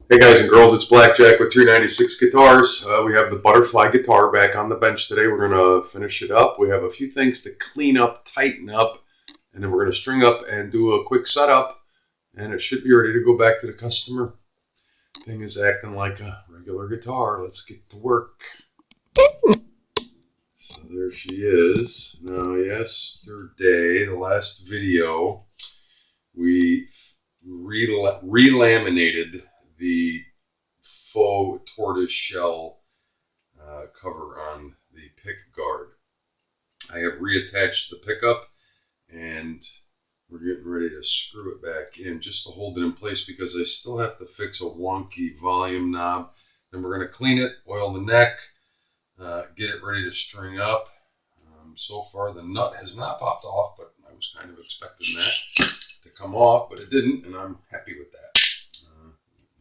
Hey guys and girls, it's Blackjack with 396 Guitars. We have the Butterfly guitar back on the bench today. We're going to finish it up. We have a few things to clean up, tighten up, and then we're going to string up and do a quick setup, and it should be ready to go back to the customer. Thing is acting like a regular guitar. Let's get to work. So there she is. Now, yesterday, the last video, we relaminated the faux tortoise shell cover on the pick guard. I have reattached the pickup and we're getting ready to screw it back in just to hold it in place because I still have to fix a wonky volume knob. Then we're going to clean it, oil the neck, get it ready to string up. So far the nut has not popped off, but I was kind of expecting that to come off, but it didn't, and I'm happy with that.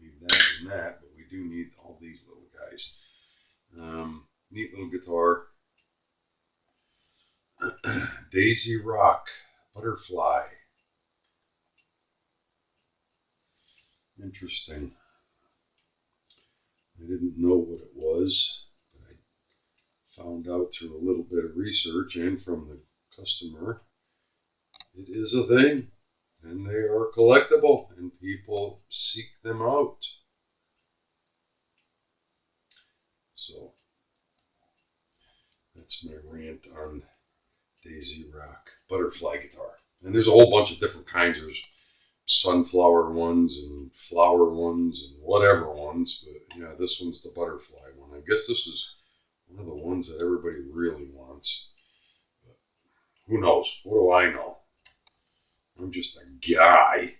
Need that and that, but we do need all these little guys. Neat little guitar. DaisyRock Butterfly. Interesting. I didn't know what it was, but I found out through a little bit of research and from the customer. It is a thing, and they are collectible, and people seek them out. So that's my rant on DaisyRock Butterfly guitar. And there's a whole bunch of different kinds. There's sunflower ones and flower ones and whatever ones, but yeah, this one's the butterfly one. I guess this is one of the ones that everybody really wants. But who knows? What do I know? I'm just a guy.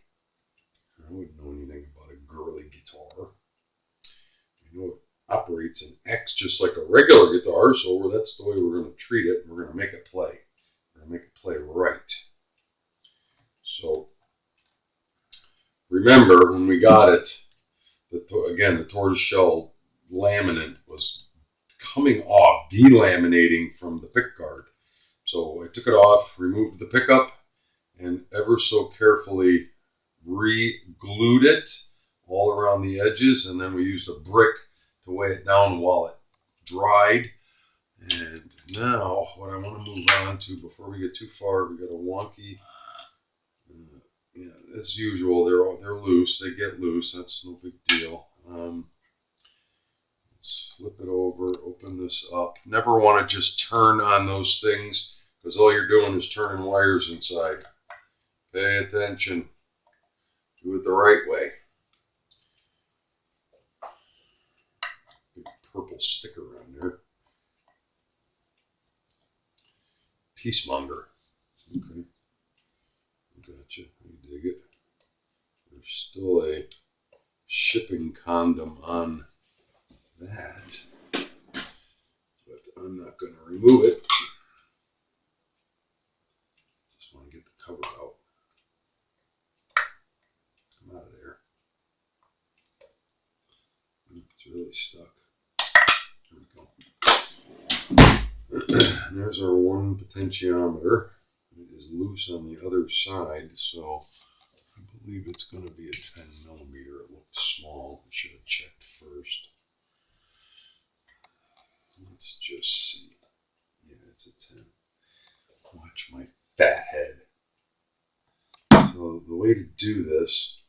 I wouldn't know anything about a girly guitar. I know it operates and acts just like a regular guitar, so that's the way we're going to treat it. We're going to make it play. We're going to make it play right. So remember when we got it, again, the tortoise shell laminate was coming off, delaminating from the pick guard. So I took it off, removed the pickup, and ever so carefully re-glued it all around the edges, and then we used a brick to weigh it down while it dried. And now what I want to move on to before we get too far, we got a wonky, as usual, they're loose. They get loose. That's no big deal. Let's flip it over, open this up. Never want to just turn on those things because all you're doing is turning wires inside. Pay attention. Do it the right way. Big purple sticker on there. Peacemonger. Okay. Gotcha. I dig it. There's still a shipping condom on that, but I'm not going to remove it. Just want to get the cover out. Come out of there. It's really stuck. There we go. And there's our one potentiometer. It is loose on the other side, so I believe it's going to be a 10 millimeter. It looked small. I should have checked first. Let's just see. Yeah, it's a 10. Watch my fat head. So the way to do this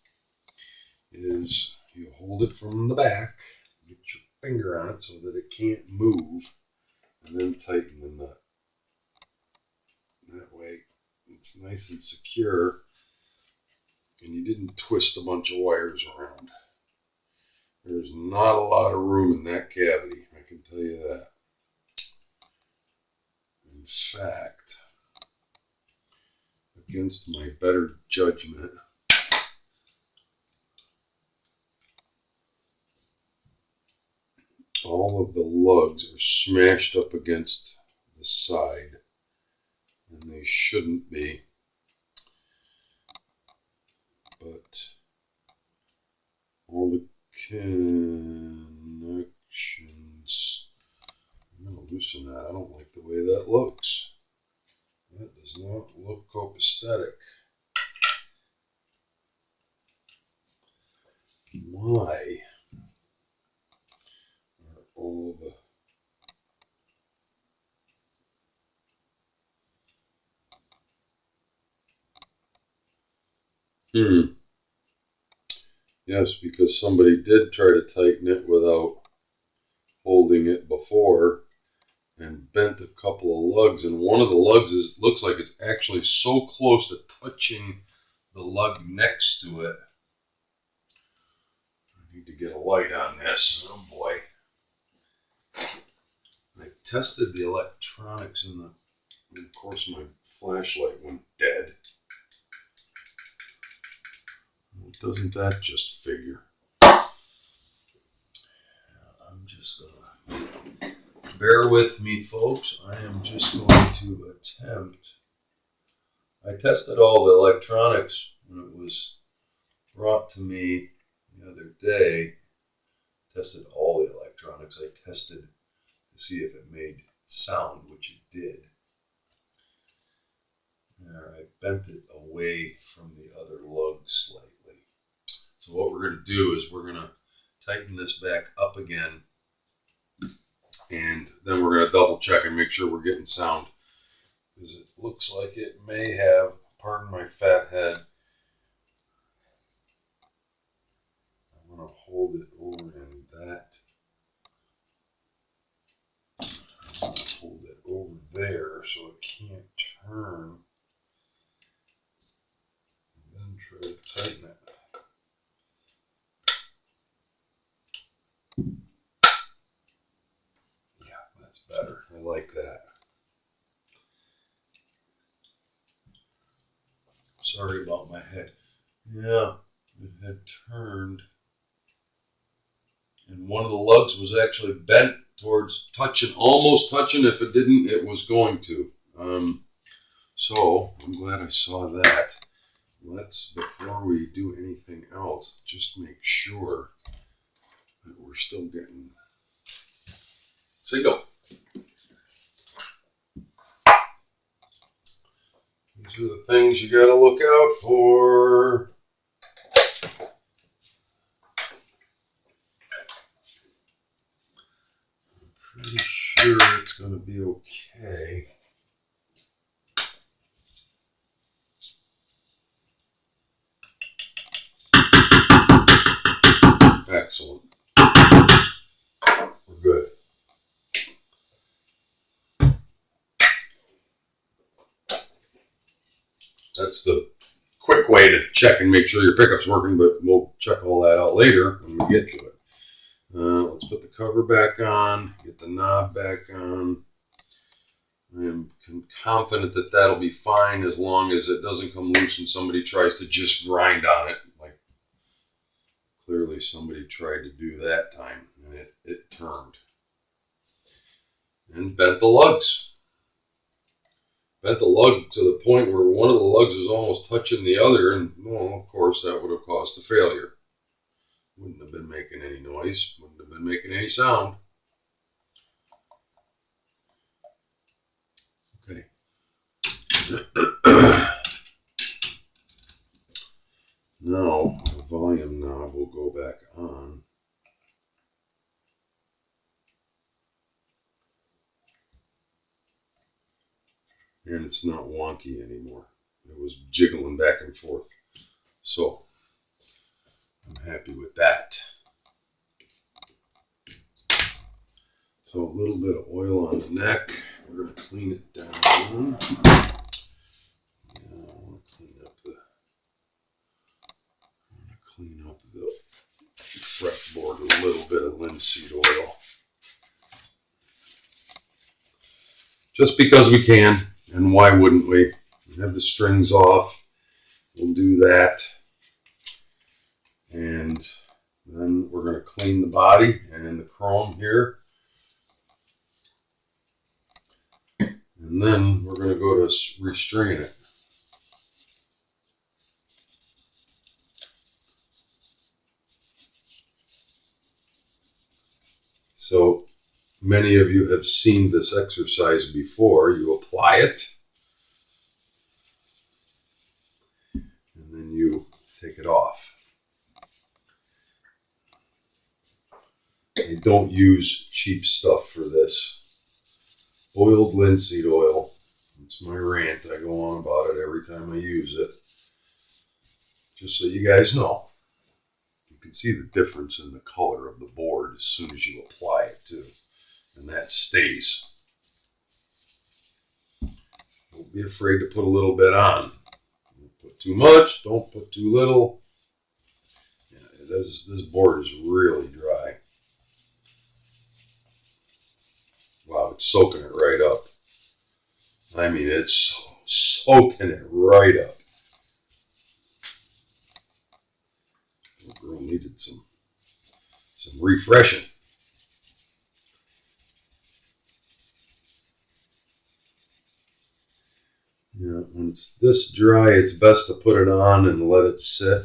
is you hold it from the back, get your finger on it so that it can't move, and then tighten the nut. That way it's nice and secure and you didn't twist a bunch of wires around. There's not a lot of room in that cavity, I can tell you that. In fact, against my better judgment, all of the lugs are smashed up against the side, and they shouldn't be. But all the connections, I'm going to loosen that. I don't like the way that looks. That does not look copacetic. why are all the Yes, because somebody did try to tighten it without holding it before and bent a couple of lugs, and one of the lugs looks like it's actually so close to touching the lug next to it. I need to get a light on this. Oh boy. I tested the electronics and of course my flashlight went dead. Well, doesn't that just figure? I'm just gonna bear with me, folks. I am just going to attempt. I tested all the electronics when it was brought to me the other day. Tested all the electronics. I tested to see if it made sound, which it did. There, I bent it away from the other lug slightly. So what we're going to do is we're going to tighten this back up again, and then we're going to double check and make sure we're getting sound, because it looks like it may have, pardon my fat head, I'm going to hold it over in that. I'm going to hold it over there so it can't turn, and then try to tighten it. Yeah, that's better. I like that. Sorry about my head. Yeah, it had turned, and one of the lugs was actually bent towards touching, almost touching. If it didn't, it was going to. So I'm glad I saw that. Let's, before we do anything else, just make sure that we're still getting signal. These are the things you got to look out for. I'm pretty sure it's going to be okay. Excellent. We're good. That's the quick way to check and make sure your pickup's working, but we'll check all that out later when we get to it. Let's put the cover back on, get the knob back on. I am confident that that'll be fine as long as it doesn't come loose and somebody tries to just grind on it. Like clearly somebody tried to do that time and it turned. And bent the lugs. Bent the lug to the point where one of the lugs was almost touching the other, and well, of course that would have caused a failure. Wouldn't have been making any noise, wouldn't have been making any sound. Okay. Now the volume knob will go back on. And it's not wonky anymore. It was jiggling back and forth. So I'm happy with that. So a little bit of oil on the neck. We're going to clean it down. I want to clean up the fretboard with a little bit of linseed oil. Just because we can, and why wouldn't we? We have the strings off. We'll do that. And then we're going to clean the body and the chrome here. And then we're going to go to restringing it. So many of you have seen this exercise before. You apply it, and then you take it off. I don't use cheap stuff for this. Oiled linseed oil. It's my rant. I go on about it every time I use it. Just so you guys know. You can see the difference in the color of the board as soon as you apply it too. And that stays. Don't be afraid to put a little bit on. Don't put too much, don't put too little. Yeah, this board is really dry. Wow, it's soaking it right up. I mean, it's soaking it right up. The girl needed some refreshing. Yeah, when it's this dry, it's best to put it on and let it sit.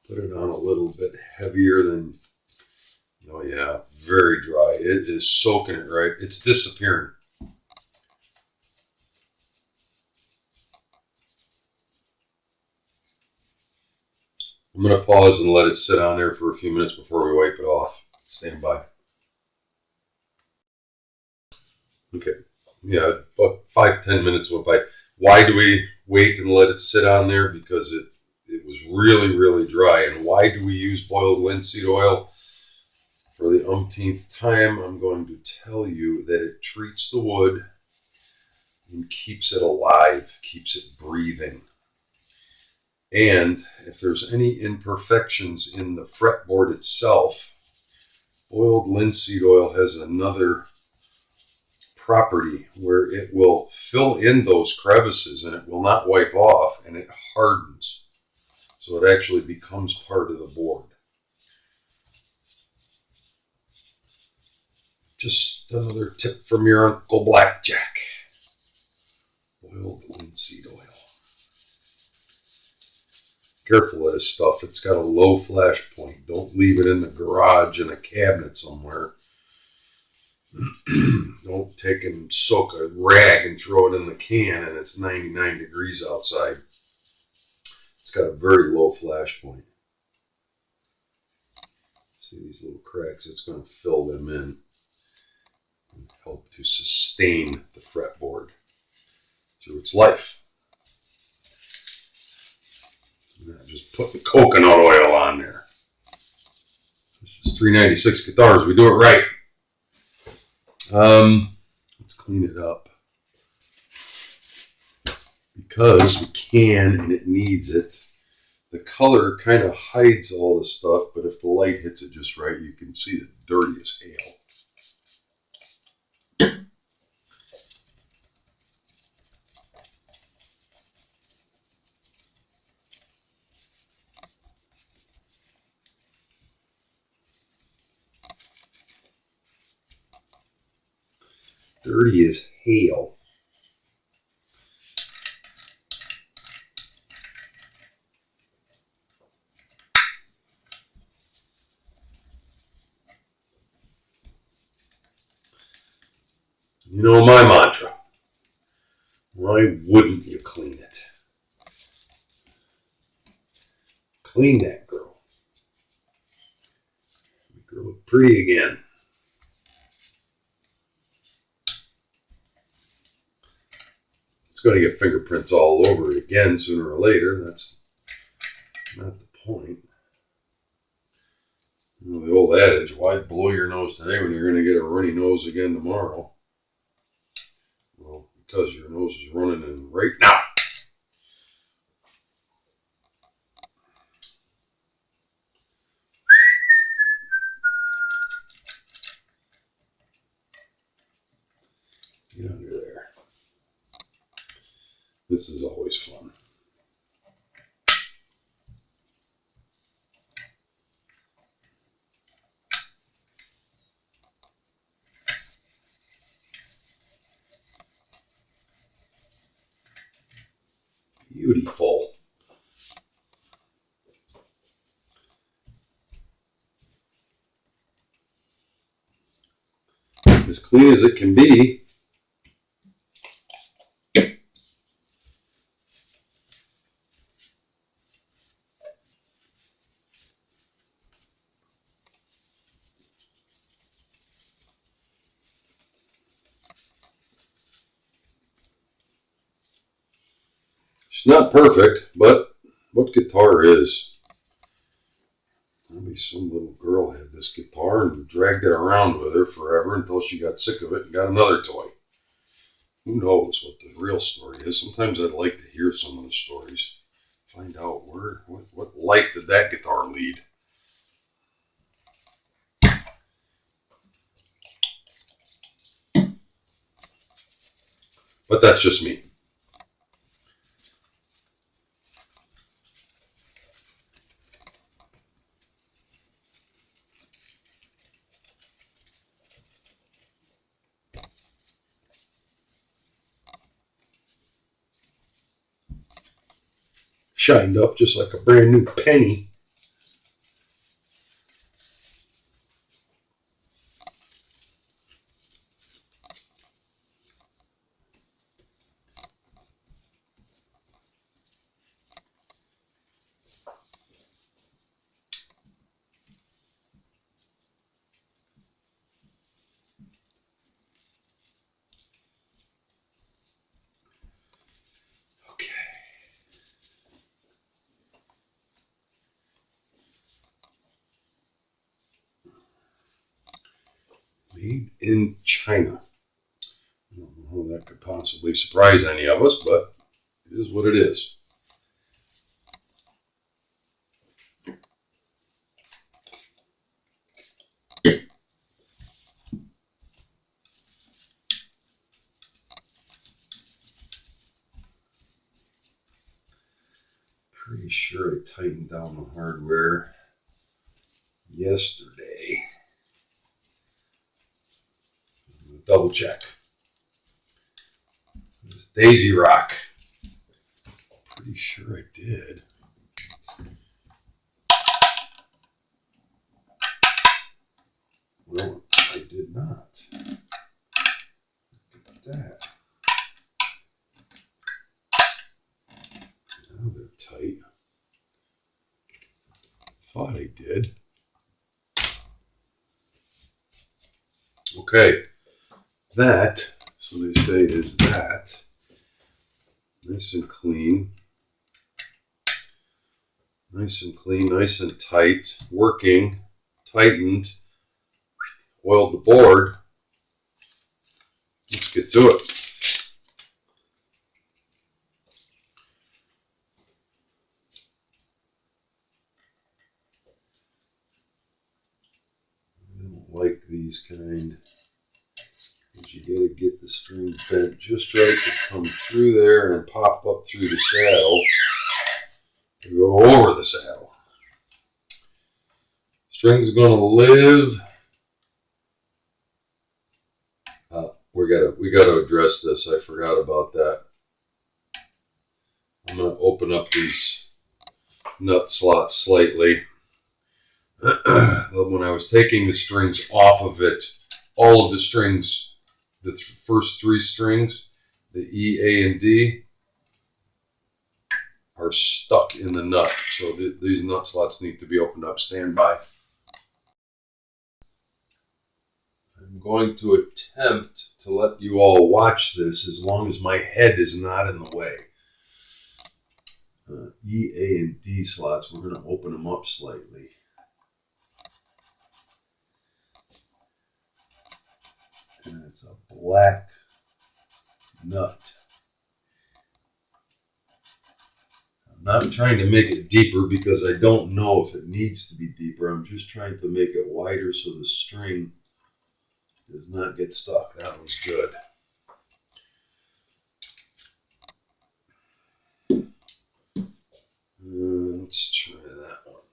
Put it on a little bit heavier than, oh yeah, very dry. It is soaking it right. It's disappearing. I'm going to pause and let it sit on there for a few minutes before we wipe it off. Stand by. Okay. Yeah, about 5-10 minutes went by. Why do we wait and let it sit on there? Because it was really, really dry. And why do we use boiled linseed oil? For the umpteenth time, I'm going to tell you that it treats the wood and keeps it alive, keeps it breathing. And if there's any imperfections in the fretboard itself, boiled linseed oil has another property where it will fill in those crevices and it will not wipe off, and it hardens. So it actually becomes part of the board. Just another tip from your Uncle Blackjack. Boiled linseed oil. Careful of this stuff. It's got a low flash point. Don't leave it in the garage in a cabinet somewhere. Don't take and soak a rag and throw it in the can and it's 99 degrees outside. It's got a very low flash point. See these little cracks? It's going to fill them in and help to sustain the fretboard through its life. Just put the coconut oil on there. This is 396 guitars. We do it right. Let's clean it up because we can and it needs it. The color kind of hides all the stuff, but if the light hits it just right, you can see the dirty as hell. Dirty as hell. You know my mantra. Why wouldn't you clean it? Clean that girl. Make her look pretty again. It's going to get fingerprints all over it again sooner or later. That's not the point. You know, the old adage, why blow your nose today when you're going to get a runny nose again tomorrow? Well, because your nose is running in right now. Get under there. This is always fun. Beautiful. As clean as it can be. It's not perfect, but what guitar is? Maybe some little girl had this guitar and dragged it around with her forever until she got sick of it and got another toy. Who knows what the real story is? Sometimes I'd like to hear some of the stories. Find out what life did that guitar lead. But that's just me. Shined up just like a brand new penny. Okay. Made in China. I don't know how that could possibly surprise any of us, but it is what it is. Pretty sure I tightened down the hardware yesterday. Double check. It's DaisyRock. Pretty sure I did. Well, I did not. Look at that. Now they're tight. Thought I did. Okay. That, so they say, is that. Nice and clean. Nice and clean, nice and tight. Working. Tightened. Oiled the board. Let's get to it. I don't like these kind. But you gotta get the string bent just right to come through there and pop up through the saddle to go over the saddle. String's gonna live. We gotta address this. I forgot about that. I'm gonna open up these nut slots slightly. When I was taking the strings off of it, all of the strings, the first three strings, the E, A, and D, are stuck in the nut. So these nut slots need to be opened up. Stand by. I'm going to attempt to let you all watch this as long as my head is not in the way. E, A, and D slots, we're going to open them up slightly. And it's a black nut. I'm not trying to make it deeper because I don't know if it needs to be deeper. I'm just trying to make it wider so the string does not get stuck. That was good. Let's try that one.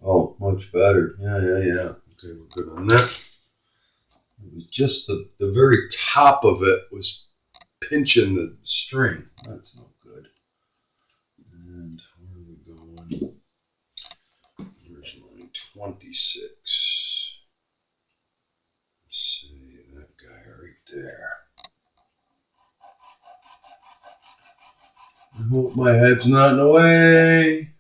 Oh, much better. Yeah. Okay, we're good on that. It was just the very top of it was pinching the string. That's no good. And where are we going? Where's line 26? there. I hope my head's not in the way.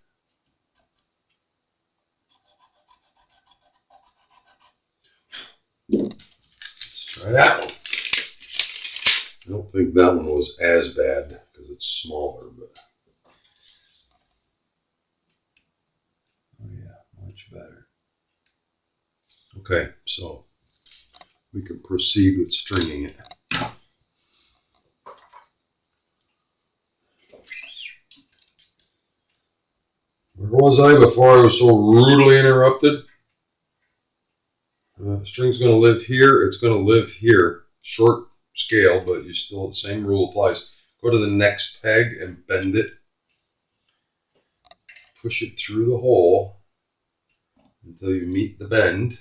Let's try that one. I don't think that one was as bad because it's smaller, but oh yeah, much better. Okay, so we can proceed with stringing it. Where was I before I was so rudely interrupted? String's going to live here. It's going to live here. Short scale, but you still, the same rule applies. Go to the next peg and bend it. Push it through the hole until you meet the bend.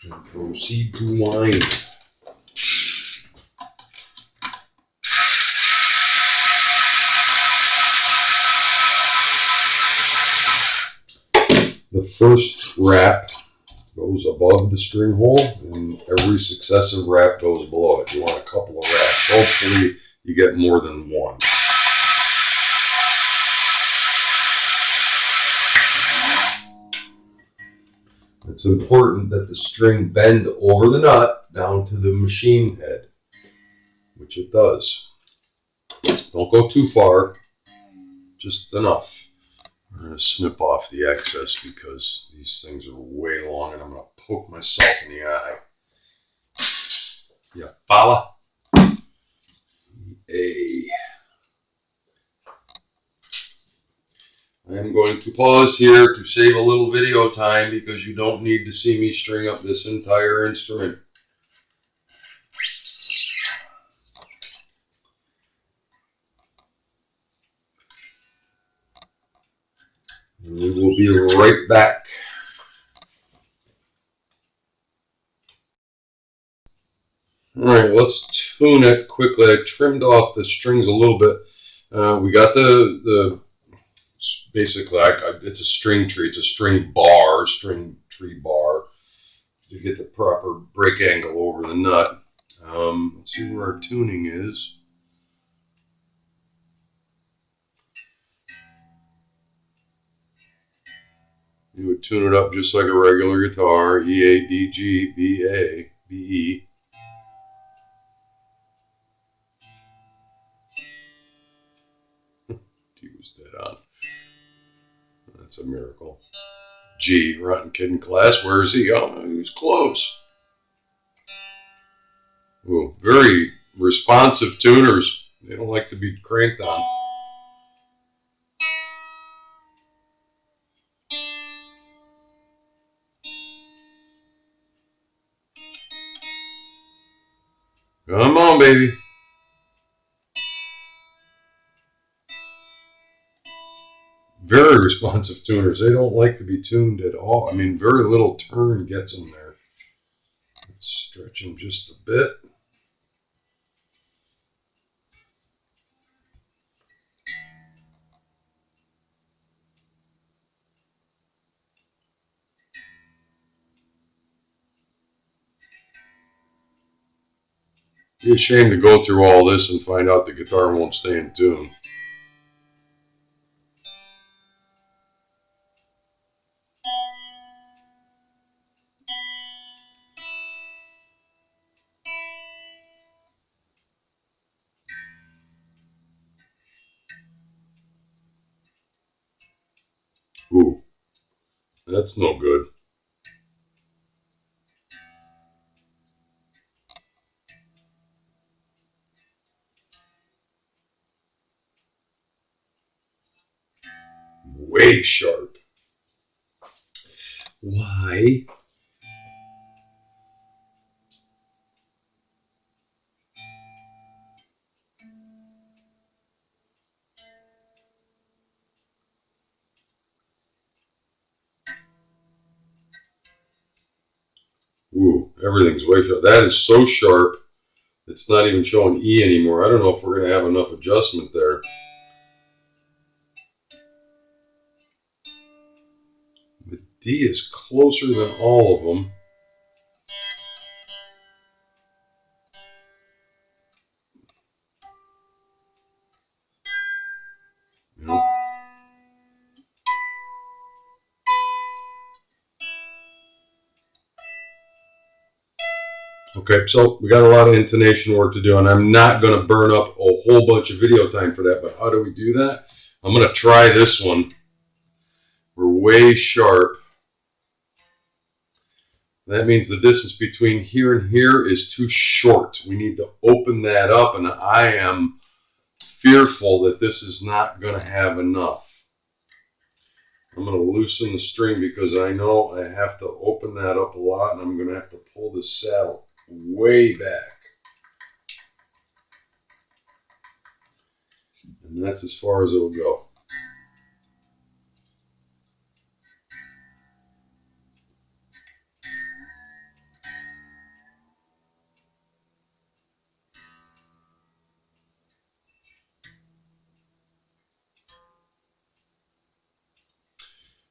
And proceed to wind. The first wrap goes above the string hole, and every successive wrap goes below it. You want a couple of wraps. Hopefully you get more than one. It's important that the string bend over the nut down to the machine head, which it does. Don't go too far, just enough. I'm going to snip off the excess because these things are way long and I'm going to poke myself in the eye. Yeah, follow? I'm going to pause here to save a little video time because you don't need to see me string up this entire instrument. And we will be right back. Alright, let's tune it quickly. I trimmed off the strings a little bit. We got the basically, it's a string tree. It's a string tree bar to get the proper break angle over the nut. Let's see where our tuning is. You would tune it up just like a regular guitar. E, A, D, G, B, A, B, E. D was dead on. That's a miracle. G, rotten kid in class. Where is he? Oh, he was close. Ooh, very responsive tuners. They don't like to be cranked on. Come on, baby. Very responsive tuners. They don't like to be tuned at all. I mean, very little turn gets them there. Let's stretch them just a bit. Be ashamed to go through all this and find out the guitar won't stay in tune. Ooh, that's no good. Way sharp. Why? Ooh, everything's way sharp. That is so sharp, it's not even showing E anymore. I don't know if we're going to have enough adjustment there. D is closer than all of them. Nope. Okay, so we got a lot of intonation work to do, and I'm not going to burn up a whole bunch of video time for that, but how do we do that? I'm going to try this one. We're way sharp. That means the distance between here and here is too short. We need to open that up, and I am fearful that this is not going to have enough. I'm going to loosen the string because I know I have to open that up a lot, and I'm going to have to pull this saddle way back. And that's as far as it'll go.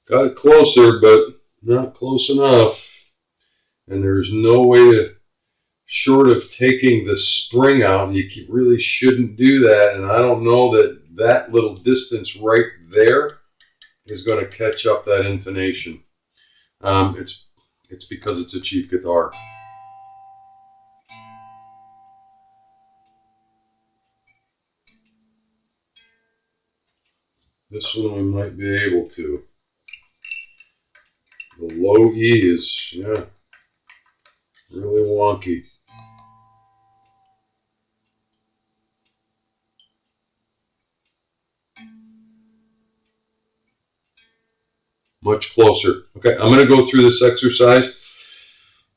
Got it closer, but not close enough. And there's no way to, short of taking the spring out, you really shouldn't do that. And I don't know that that little distance right there is going to catch up that intonation. It's because it's a cheap guitar. This one we might be able to. The low E is, yeah, really wonky. Much closer. Okay, I'm going to go through this exercise.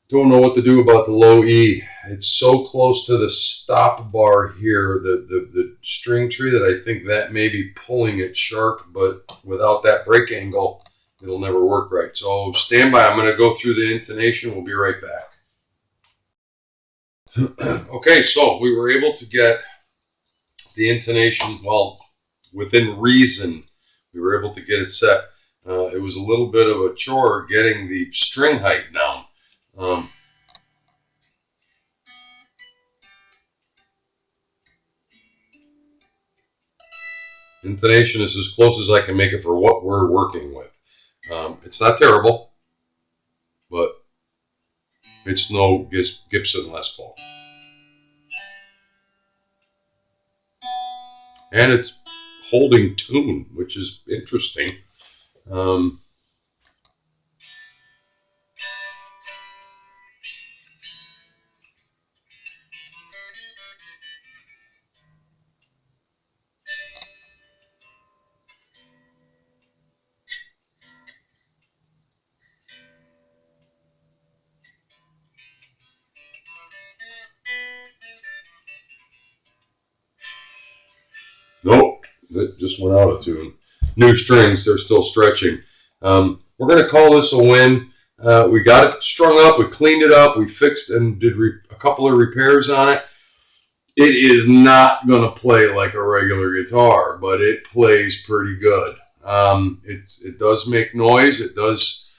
Don't know what to do about the low E. It's so close to the stop bar here, the string tree, that I think that may be pulling it sharp, but without that break angle, it'll never work right. So stand by. I'm going to go through the intonation. We'll be right back. Okay, so we were able to get the intonation, well, within reason. We were able to get it set. It was a little bit of a chore getting the string height down. Intonation is as close as I can make it for what we're working with. It's not terrible, but it's no Gibson Les Paul. And it's holding tune, which is interesting. Nope, it just went out of tune. New strings, they're still stretching. We're going to call this a win. We got it strung up, we cleaned it up, we fixed and did a couple of repairs on it. It is not going to play like a regular guitar, but it plays pretty good. It does make noise. It does,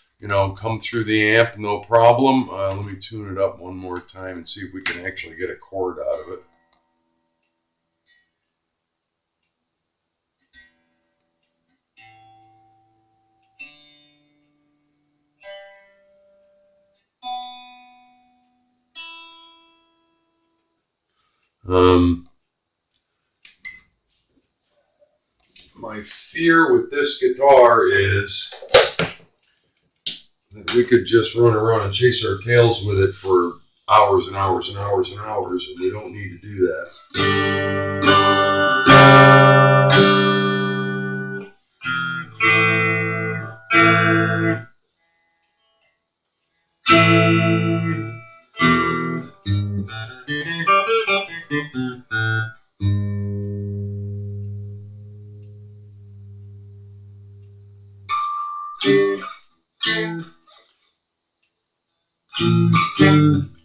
come through the amp, no problem. Let me tune it up one more time and see if we can actually get a chord out of it. My fear with this guitar is that we could just run around and chase our tails with it for hours and hours and hours and hours, and we don't need to do that.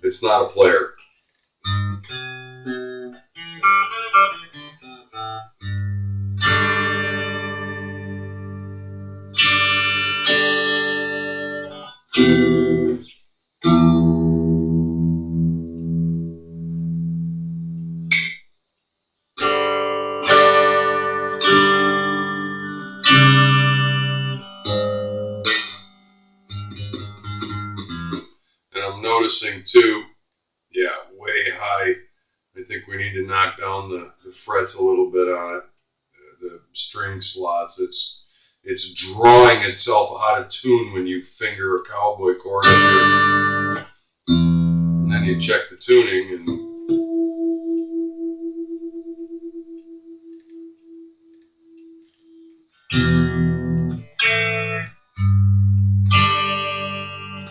It's not a player. noticing too, yeah, way high. I think we need to knock down the frets a little bit on it. The string slots. It's drawing itself out of tune when you finger a cowboy chord up here. And then you check the tuning and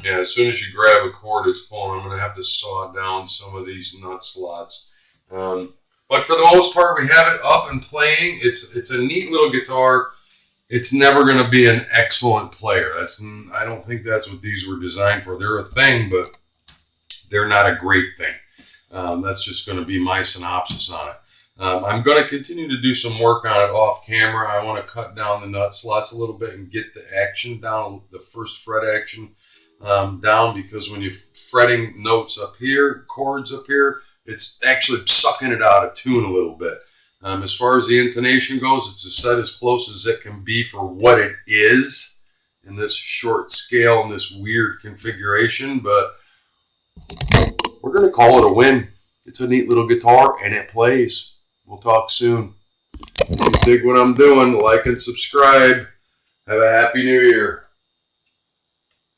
yeah, as soon as you grab a chord, it's pulling. I'm going to have to saw down some of these nut slots. But for the most part, we have it up and playing. It's a neat little guitar. It's never going to be an excellent player. I don't think that's what these were designed for. They're a thing, but they're not a great thing. That's just going to be my synopsis on it. I'm going to continue to do some work on it off camera. I want to cut down the nut slots a little bit and get the action down, the first fret action down, because when you're fretting notes up here, chords up here, it's actually sucking it out of tune a little bit. As far as the intonation goes, it's a set as close as it can be for what it is in this short scale and this weird configuration, but we're going to call it a win. It's a neat little guitar, and it plays. We'll talk soon. If you dig what I'm doing, like and subscribe. Have a happy new year.